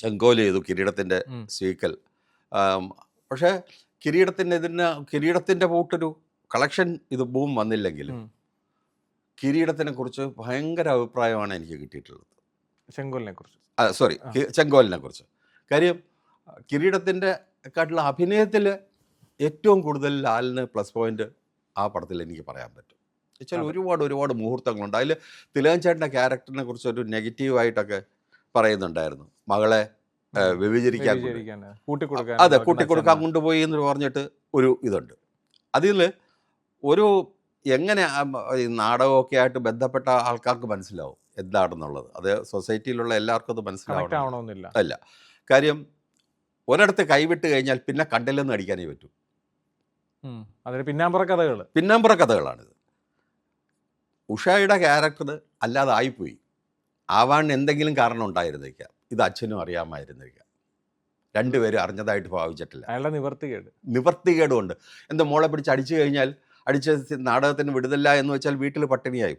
ചെങ്കോൽ ചെയ്തു കിരീടത്തിൻ്റെ സീക്വൽ. പക്ഷേ കിരീടത്തിൻ്റെ പോട്ടൊരു കളക്ഷൻ ഇത് ബൂം വന്നില്ലെങ്കിൽ കിരീടത്തിനെ കുറിച്ച് ഭയങ്കര അഭിപ്രായമാണ് എനിക്ക് കിട്ടിയിട്ടുള്ളത്. ചെങ്കോലിനെ കുറിച്ച് ചെങ്കോലിനെ കുറിച്ച്. കാര്യം കിരീടത്തിൻ്റെ കാട്ടിലുള്ള അഭിനയത്തിൽ ഏറ്റവും കൂടുതൽ ലാലിന് പ്ലസ് പോയിന്റ് ആ പടത്തിൽ എനിക്ക് പറയാൻ പറ്റും. വെച്ചാൽ ഒരുപാട് മുഹൂർത്തങ്ങളുണ്ട്. അതിൽ തിലകൻ ചേട്ടൻ്റെ ക്യാരക്ടറിനെ കുറിച്ച് ഒരു നെഗറ്റീവായിട്ടൊക്കെ പറയുന്നുണ്ടായിരുന്നു. മകളെ വ്യഭിചരിക്കാൻ കൂട്ടിക്കൊടുക്കാൻ കൊണ്ടുപോയി എന്ന് പറഞ്ഞിട്ട് ഒരു ഇതുണ്ട്. അതിൽ ഒരു എങ്ങനെ നാടകമൊക്കെ ആയിട്ട് ബന്ധപ്പെട്ട ആൾക്കാർക്ക് മനസ്സിലാവും എന്താണെന്നുള്ളത്. അത് സൊസൈറ്റിയിലുള്ള എല്ലാവർക്കും അത് മനസ്സിലാവണമെന്നില്ല. അല്ല, കാര്യം ഒരിടത്ത് കൈവിട്ട് കഴിഞ്ഞാൽ പിന്നെ കണ്ടില്ലെന്ന് അടിക്കാനേ പറ്റൂ. പിന്നാമ്പുറ കഥകളാണിത്. ഉഷയുടെ ക്യാരക്ടർ അല്ലാതെ ആയിപ്പോയി. ആവാൻ എന്തെങ്കിലും കാരണം ഉണ്ടായിരുന്നേക്കാം. ഇത് അച്ഛനും അറിയാമായിരുന്നേക്കാം. രണ്ടുപേരും അറിഞ്ഞതായിട്ട് ഭാവിച്ചിട്ടില്ല. അയാളുടെ നിവർത്തികേടുകൊണ്ട് എന്താ മോളെ പിടിച്ച് അടിച്ചു കഴിഞ്ഞാൽ നാടകത്തിന് വിടുതല്ല എന്ന് വെച്ചാൽ വീട്ടിൽ പട്ടിണിയായി,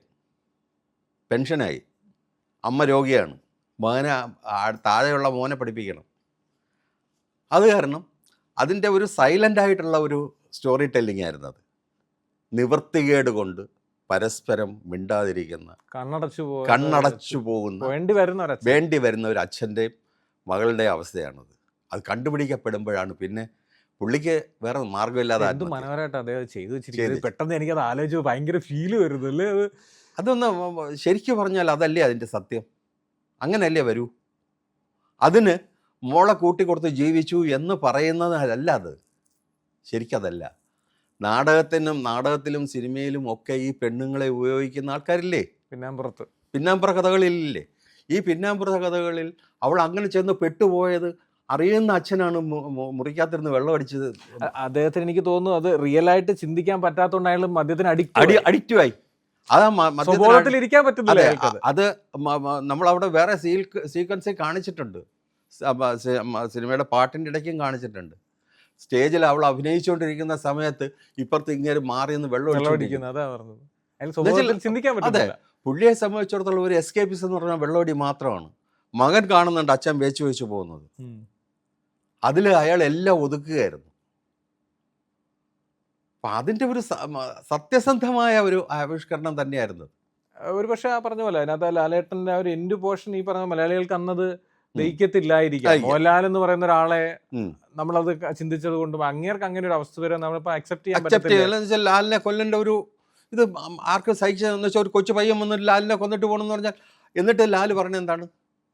പെൻഷനായി, അമ്മ രോഗിയാണ്, മകനെ താഴെയുള്ള മോനെ പഠിപ്പിക്കണം. അത് കാരണം അതിൻ്റെ ഒരു സൈലൻ്റ് ആയിട്ടുള്ള ഒരു സ്റ്റോറി ടെല്ലിംഗ് ആയിരുന്നു അത്. നിവർത്തികേട് കൊണ്ട് പരസ്പരം മിണ്ടാതിരിക്കുന്ന, കണ്ണടച്ചു പോകുന്ന, വേണ്ടി വരുന്ന ഒരു അച്ഛൻ്റെയും മകളുടെയും അവസ്ഥയാണത്. അത് കണ്ടുപിടിക്കപ്പെടുമ്പോഴാണ് പിന്നെ പുള്ളിക്ക് വേറെ മാർഗമില്ലാതെ മനോഹരമായിട്ട് അദ്ദേഹം ചെയ്തു വെച്ചിരിക്കുന്നത്. പെട്ടെന്ന് എനിക്കത് ആലോചിച്ച് ഭയങ്കര ഫീല് വരുന്നല്ലേ. അതൊന്ന് ശരിക്കും പറഞ്ഞാൽ അതല്ലേ അതിൻ്റെ സത്യം. അങ്ങനെയല്ലേ വരൂ. അതിന് മോളെ കൂട്ടിക്കൊടുത്ത് ജീവിച്ചു എന്ന് പറയുന്നത് അല്ല, അത് ശരിക്കതല്ല. നാടകത്തിലും സിനിമയിലും ഒക്കെ ഈ പെണ്ണുങ്ങളെ ഉപയോഗിക്കുന്ന ആൾക്കാരില്ലേ, പിന്നാമ്പുറ കഥകളിലില്ലേ. ഈ പിന്നാമ്പുറ കഥകളിൽ അവൾ അങ്ങനെ ചെന്ന് പെട്ടുപോയത് അറിയുന്ന അച്ഛനാണ് മുറിക്കാത്തിരുന്ന് വെള്ളം അടിച്ചത്. അദ്ദേഹത്തിന് എനിക്ക് തോന്നുന്നു അത് റിയൽ ആയിട്ട് ചിന്തിക്കാൻ പറ്റാത്തതുകൊണ്ട് അയാൾ മദ്യത്തിന് അഡിക്റ്റീവായി. അതാ ഇരിക്കാൻ പറ്റുന്നില്ല. അത് നമ്മളവിടെ വേറെ സീക്വൻസിൽ കാണിച്ചിട്ടുണ്ട്. സിനിമയുടെ പാട്ടിൻ്റെ ഇടയ്ക്കും കാണിച്ചിട്ടുണ്ട്. സ്റ്റേജിൽ അവൾ അഭിനയിച്ചുകൊണ്ടിരിക്കുന്ന സമയത്ത് ഇപ്പുറത്ത് ഇങ്ങനെ മാറി നിന്ന് വെള്ളം അടിക്കുന്നത്. അതെ, പുള്ളിയെ സംബന്ധിച്ചിടത്തോളം ഒരു എസ്കേപ്പിസം എന്ന് പറഞ്ഞാൽ വെള്ളമടി മാത്രമാണ്. മകൻ കാണുന്നുണ്ട് അച്ഛൻ വെച്ച് പോകുന്നത്. അതിൽ അയാൾ എല്ലാം ഒതുക്കുകയായിരുന്നു. അപ്പം അതിൻ്റെ ഒരു സത്യസന്ധമായ ഒരു ആവിഷ്കരണം തന്നെയായിരുന്നു. ഒരു പക്ഷേ ആ പറഞ്ഞ പോലെ അതിനകത്ത് ലാലേട്ടൻ്റെ ഒരു എൻഡ് പോർഷൻ ഈ പറഞ്ഞ മലയാളികൾക്ക് അന്നത് ദഹിക്കത്തില്ലായിരിക്കാം. മോഹൻലാൽ എന്ന് പറയുന്ന ഒരാളെ നമ്മളത് ചിന്തിച്ചത് കൊണ്ടും അങ്ങേർക്ക് അങ്ങനെ ഒരു അവസ്ഥ വരെ നമ്മളിപ്പോൾ അക്സെപ്റ്റ് ചെയ്യാൻ പറ്റില്ല. ലാലിനെ കൊല്ലേണ്ട ഒരു ഇത് ആർക്കും സഹിച്ചതെന്ന് വെച്ചാൽ ഒരു കൊച്ചു പയ്യൻ വന്നിട്ട് ലാലിനെ കൊന്നിട്ട് പോകണമെന്ന് പറഞ്ഞാൽ, എന്നിട്ട് ലാൽ പറയുന്നത് എന്താണ്,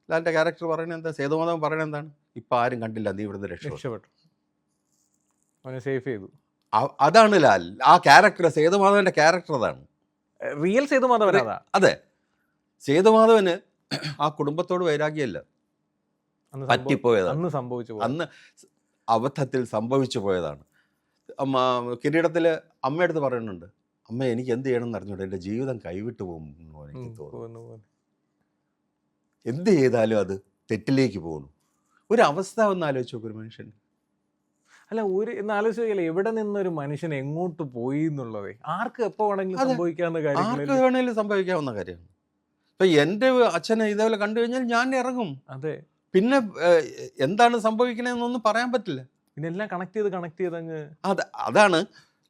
ലാലിൻ്റെ ക്യാരക്ടർ പറയുന്നത് എന്താ, സേതുമാധവൻ പറയുന്നത് എന്താണ്, ഇപ്പം ആരും കണ്ടില്ല, നീ ഇവിടുന്ന് രക്ഷപ്പെട്ടു, അവനെ സേഫ് ചെയ്തു. അതാണ് ലാൽ. ആ ക്യാരക്ടർ, സേതുമാധവൻ്റെ ക്യാരക്ടർ അതാണ്. റിയൽ സേതുമാധവൻ. അതെ, സേതുമാധവന് ആ കുടുംബത്തോട് വൈരാഗ്യമല്ല, പറ്റിപ്പോയതാണ്, അന്ന് അബദ്ധത്തിൽ സംഭവിച്ചു പോയതാണ്. കിരീടത്തിൽ അമ്മയടുത്ത് പറയുന്നുണ്ട്, അമ്മ എനിക്ക് എന്ത് ചെയ്യണം എന്ന് അറിഞ്ഞൂടെ, എൻ്റെ ജീവിതം കൈവിട്ടു പോകുന്നു എനിക്ക് തോന്നുന്നു. എന്ത് ചെയ്താലും അത് തെറ്റിലേക്ക് പോകുന്നു. ഒരു അവസ്ഥ ഒന്ന് ആലോചിച്ച് നോക്കും ഒരു മനുഷ്യൻ. അല്ല, ആലോചിക്കില്ല എവിടെ നിന്നൊരു മനുഷ്യൻ എങ്ങോട്ട് പോയി എന്നുള്ളത് ആർക്ക് എപ്പോൾ വേണമെങ്കിലും സംഭവിക്കാവുന്ന കാര്യം, ആർക്ക് വേണമെങ്കിലും സംഭവിക്കാവുന്ന കാര്യമാണ്. ഇപ്പം എൻ്റെ അച്ഛനെ ഇതേപോലെ കണ്ടു കഴിഞ്ഞാൽ ഞാൻ ഇറങ്ങും. അതെ, പിന്നെ എന്താണ് സംഭവിക്കണതെന്നൊന്നും പറയാൻ പറ്റില്ല. പിന്നെ എല്ലാം കണക്ട് ചെയ്ത് അങ്ങ്. അതാണ്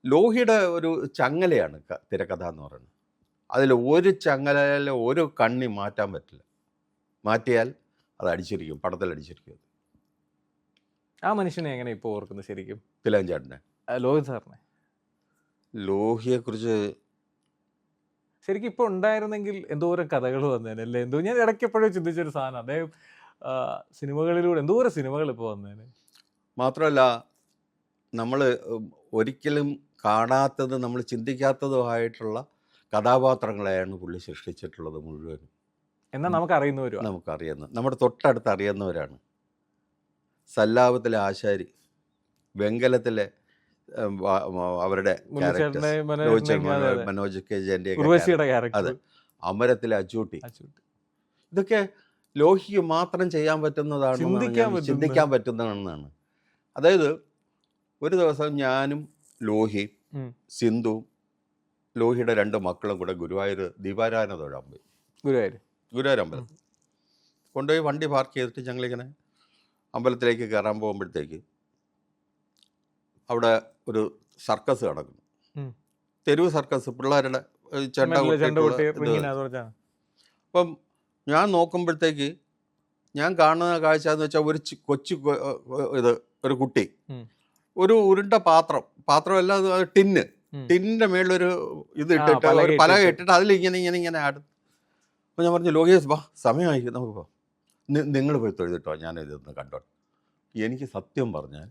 ലോഹിയുടെ ഒരു ചങ്ങലയാണ് തിരക്കഥ എന്ന് പറയുന്നത്. അതിൽ ഒരു ചങ്ങലയിൽ ഒരു കണ്ണി മാറ്റാൻ പറ്റില്ല. മാറ്റിയാൽ അത് അടിച്ചിരിക്കും, പടത്തിൽ അടിച്ചിരിക്കും. ആ മനുഷ്യനെ എങ്ങനെ ഇപ്പോൾ ഓർക്കുന്നത് ശരിക്കും? തിലകൻ ചേട്ടനെ, ലോഹിത് സാറിനെ, ലോഹിയെക്കുറിച്ച് ശരിക്കും ഇപ്പോൾ ഉണ്ടായിരുന്നെങ്കിൽ എന്തോരം കഥകൾ വന്നേനല്ലേ. ഞാൻ ഇടയ്ക്ക് എപ്പോഴും ചിന്തിച്ചൊരു സാധനം, അദ്ദേഹം സിനിമകളിലൂടെ എന്തോരം സിനിമകൾ ഇപ്പോൾ വന്നേനെ. മാത്രമല്ല നമ്മൾ ഒരിക്കലും കാണാത്തത്, നമ്മൾ ചിന്തിക്കാത്തതുമായിട്ടുള്ള കഥാപാത്രങ്ങളെയാണ് പുള്ളി സൃഷ്ടിച്ചിട്ടുള്ളത് മുഴുവനും. എന്നാൽ നമുക്കറിയുന്ന നമ്മുടെ തൊട്ടടുത്ത് അറിയുന്നവരാണ്. സല്ലാപത്തിലെ ആശാരി, വെങ്കലത്തിലെ അവരുടെ മനോജ് കെ ജയൻ്റെ, അതെ, അമരത്തിലെ അച്ചൂട്ടി, ഇതൊക്കെ ലോഹിക്ക് മാത്രം ചെയ്യാൻ പറ്റുന്നതാണ്, ചിന്തിക്കാൻ പറ്റുന്നതാണെന്നാണ്. അതായത് ഒരു ദിവസം ഞാനും ലോഹി, സിന്ധു, ലോഹിയുടെ 2 മക്കളും കൂടെ ഗുരുവായൂർ ദീപാരാധന തൊഴാൻ പോയി. ഗുരുവായൂർ അമ്പലം കൊണ്ടുപോയി വണ്ടി പാർക്ക് ചെയ്തിട്ട് ഞങ്ങളിങ്ങനെ അമ്പലത്തിലേക്ക് കയറാൻ പോകുമ്പോഴത്തേക്ക് അവിടെ ഒരു സർക്കസ് നടക്കുന്നു. തെരുവ് സർക്കസ്, പിള്ളേരുടെ ചെണ്ട അപ്പം ഞാൻ നോക്കുമ്പോഴത്തേക്ക് ഞാൻ കാണുന്ന കാഴ്ച എന്ന് വെച്ചാൽ ഒരു കൊച്ചു ഒരു കുട്ടി ഒരു ഉരുണ്ട പാത്രമല്ല, അത് ടിന്നിന്റെ മേളിലൊരു ഇത് ഇട്ടിട്ട് ഒരു പലക ഇട്ടിട്ട് അതിൽ ഇങ്ങനെ ആടും. അപ്പോൾ ഞാൻ പറഞ്ഞു, ലോകേഷ് വാ, സമയമായി, നമുക്ക് പോകാം, നിങ്ങൾ പോയി തൊഴുതിട്ടോ, ഞാനിതൊന്ന് കണ്ടോട്ടെ. എനിക്ക് സത്യം പറഞ്ഞാൽ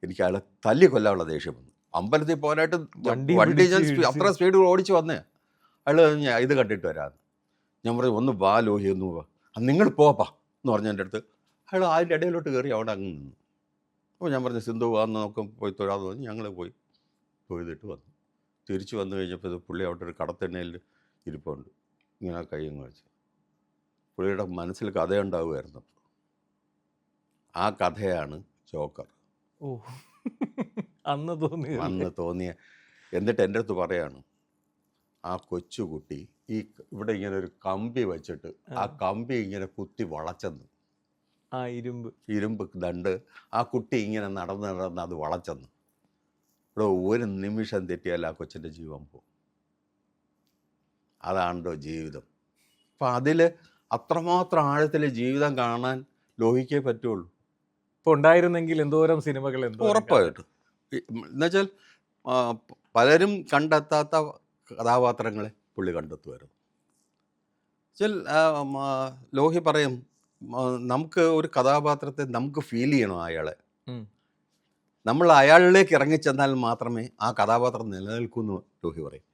എനിക്ക് അയാളെ തല്ലി കൊല്ലാനുള്ള ദേഷ്യം വന്നു. അമ്പലത്തിൽ പോകാനായിട്ട് വണ്ടി ഞാൻ അത്ര സ്പീഡ് ഓടിച്ച് വന്നേ. അയാൾ ഞാൻ ഇത് കണ്ടിട്ട് വരാമെന്ന്. ഞാൻ പറഞ്ഞു, ഒന്ന് വാ ലോഹി, ഒന്ന് പോവാ, നിങ്ങൾ പോപ്പാ എന്ന് പറഞ്ഞ എൻ്റെ അടുത്ത്. അയാൾ അതിൻ്റെ ഇടയിലോട്ട് കയറി അവിടെ അങ്ങ് നിന്നു. അപ്പോൾ ഞാൻ പറഞ്ഞു, സിന്ധു വാന്ന് നോക്കും, പോയി തൊഴാന്ന് പറഞ്ഞ് ഞങ്ങൾ പോയി തൊഴുതിട്ട് വന്നു. തിരിച്ച് വന്നു കഴിഞ്ഞപ്പോൾ പുള്ളി അവിടെ ഒരു കടത്തെണ്ണയിൽ ഇരിപ്പുണ്ട്, ഇങ്ങനെ കൈയും വെച്ച്. പുള്ളിയുടെ മനസ്സിൽ കഥയുണ്ടാവുമായിരുന്നു. ആ കഥയാണ് ജോക്കർ. അന്ന് തോന്നിയ. എന്നിട്ട് എൻ്റെ അടുത്ത് പറയാണ്, ആ കൊച്ചുകുട്ടി ഈ ഇവിടെ ഇങ്ങനെ ഒരു കമ്പി വെച്ചിട്ട് ആ കമ്പി ഇങ്ങനെ കുത്തി വളച്ചെന്ന്, ആ ഇരുമ്പ് ദണ്ട്, ആ കുട്ടി ഇങ്ങനെ നടന്ന് അത് വളച്ചെന്ന്. ഇവിടെ ഒരു നിമിഷം തെറ്റിയാൽ ആ കൊച്ചിൻ്റെ ജീവൻ പോകും. അതാണല്ലോ ജീവിതം. അപ്പം അതിൽ അത്രമാത്രം ആഴത്തിൽ ജീവിതം കാണാൻ ലോഹിക്കേ പറ്റുള്ളൂ. ഇപ്പോൾ ഉണ്ടായിരുന്നെങ്കിൽ എന്തോരം സിനിമകൾ ഉറപ്പായിട്ടും. എന്നുവെച്ചാൽ പലരും കണ്ടെത്താത്ത കഥാപാത്രങ്ങളെ പുള്ളി കണ്ടെത്തുമായിരുന്നു. വെച്ചാൽ ലോഹി പറയും, നമുക്ക് ഒരു കഥാപാത്രത്തെ നമുക്ക് ഫീൽ ചെയ്യണം അയാളെ. നമ്മൾ അയാളിലേക്ക് ഇറങ്ങിച്ചെന്നാൽ മാത്രമേ ആ കഥാപാത്രം നിലനിൽക്കൂ എന്ന് ലോഹി പറയും.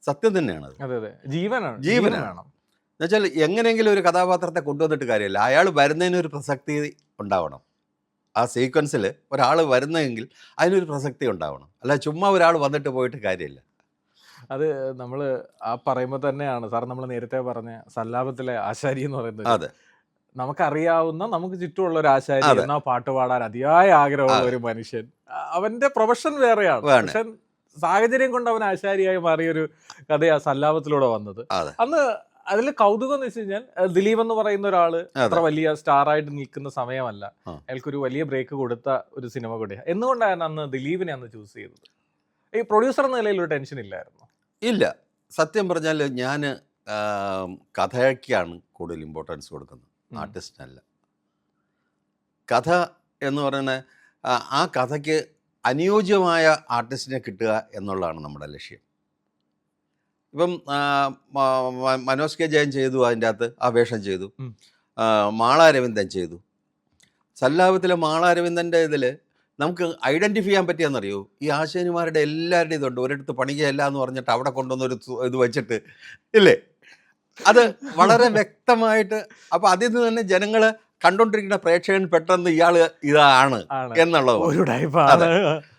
സത്യം തന്നെയാണത്. ജീവനാണ്. എന്നുവെച്ചാൽ എങ്ങനെയെങ്കിലും ഒരു കഥാപാത്രത്തെ കൊണ്ടുവന്നിട്ട് കാര്യമില്ല, അയാൾ വരുന്നതിനൊരു പ്രസക്തി ഉണ്ടാവണം. ആ സീക്വൻസിൽ ഒരാൾ വരുന്നതെങ്കിൽ അതിനൊരു പ്രസക്തി ഉണ്ടാവണം, അല്ല ചുമ്മാ ഒരാൾ വന്നിട്ട് പോയിട്ട് കാര്യമില്ല. അത് നമ്മൾ ആ പറയുമ്പോൾ തന്നെയാണ് സാർ നമ്മൾ നേരത്തെ പറഞ്ഞ സല്ലാപത്തിലെ ആശാരി എന്ന് പറയുന്നത്. അതെ, നമുക്കറിയാവുന്ന നമുക്ക് ചുറ്റുമുള്ള ഒരു ആശാരി, എന്നാ പാട്ട് പാടാൻ അതിയായ ആഗ്രഹമുള്ള ഒരു മനുഷ്യൻ, അവന്റെ പ്രൊഫഷൻ വേറെയാണ്, പക്ഷെ സാഹചര്യം കൊണ്ട് അവൻ ആശാരിയായി മാറിയൊരു കഥയാ സല്ലാപത്തിലൂടെ വന്നത്. അന്ന് അതിൽ കൗതുകം എന്ന് വെച്ച് കഴിഞ്ഞാൽ ദിലീപ് എന്ന് പറയുന്ന ഒരാള് അത്ര വലിയ സ്റ്റാർ ആയിട്ട് നിൽക്കുന്ന സമയമല്ല, അയാൾക്കൊരു വലിയ ബ്രേക്ക് കൊടുത്ത ഒരു സിനിമ കൂടെ. എന്തുകൊണ്ടാണ് അന്ന് ദിലീപിനെ അന്ന് ചൂസ് ചെയ്തത്? ഈ പ്രൊഡ്യൂസർ എന്ന നിലയിൽ ഒരു ടെൻഷൻ ഇല്ലായിരുന്നു? ഇല്ല, സത്യം പറഞ്ഞാൽ ഞാൻ കഥയ്ക്കാണ് കൂടുതൽ ഇമ്പോർട്ടൻസ് കൊടുക്കുന്നത്, ആർട്ടിസ്റ്റിനല്ല. കഥ എന്ന് പറയുന്ന ആ കഥയ്ക്ക് അനുയോജ്യമായ ആർട്ടിസ്റ്റിനെ കിട്ടുക എന്നുള്ളതാണ് നമ്മുടെ ലക്ഷ്യം. ഇപ്പം മനോജ് കെ ജയൻ ചെയ്തു, അതിൻ്റെ അകത്ത് ആ വേഷം ചെയ്തു. മാള അരവിന്ദൻ ചെയ്തു. സല്ലാപത്തിലെ മാള അരവിന്ദൻ്റെ ഇതിൽ നമുക്ക് ഐഡൻറ്റിഫൈ ചെയ്യാൻ പറ്റിയെന്നറിയോ, ഈ ആശാരിമാരുടെ എല്ലാവരുടെയും ഇതുണ്ട്, ഒരിടത്ത് പണികയല്ല എന്ന് പറഞ്ഞിട്ട് അവിടെ കൊണ്ടുവന്നൊരു ഇത് വെച്ചിട്ട് ഇല്ലേ, അത് വളരെ വ്യക്തമായിട്ട്. അപ്പോൾ അതിൽ നിന്ന് തന്നെ ജനങ്ങൾ കണ്ടുകൊണ്ടിരിക്കുന്ന പ്രേക്ഷകൻ പെട്ടെന്ന് ഇയാൾ ഇതാണ് എന്നുള്ളത്.